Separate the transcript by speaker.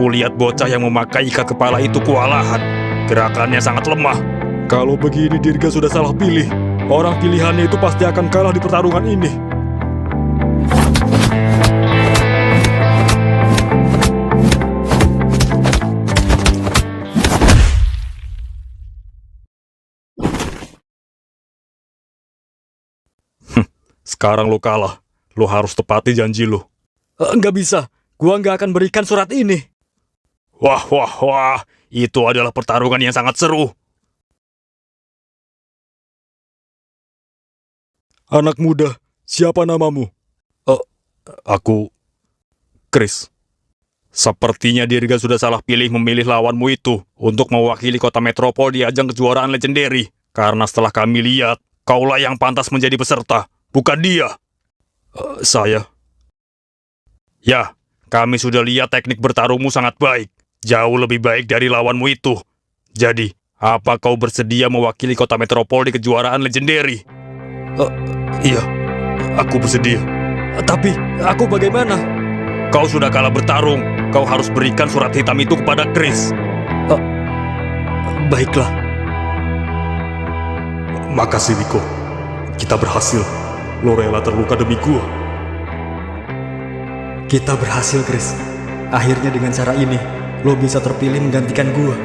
Speaker 1: Kulihat bocah yang memakai ikat kepala itu kewalahan. Gerakannya sangat lemah. Kalau begini Dirga sudah salah pilih. Orang pilihannya itu pasti akan kalah di pertarungan ini. Sekarang lo kalah. Lo harus tepati janji lo. Nggak bisa. Gua nggak akan berikan surat ini. Wah. Itu adalah pertarungan yang sangat seru. Anak muda, siapa namamu? Aku... Chris. Sepertinya Dirga sudah salah pilih memilih lawanmu itu untuk mewakili kota metropol di ajang kejuaraan legendary. Karena setelah kami lihat, kaulah yang pantas menjadi peserta, bukan dia. Saya? Ya, kami sudah lihat teknik bertarungmu sangat baik. Jauh lebih baik dari lawanmu itu. Jadi, apa kau bersedia mewakili kota metropol di kejuaraan legendary? Iya, aku bersedia. Tapi, aku bagaimana? Kau sudah kalah bertarung. Kau harus berikan surat hitam itu kepada Chris. Baiklah. Makasih, Nico. Kita berhasil. Lo rela terluka demi gua.
Speaker 2: Kita berhasil, Chris. Akhirnya dengan cara ini, lo bisa terpilih menggantikan gua.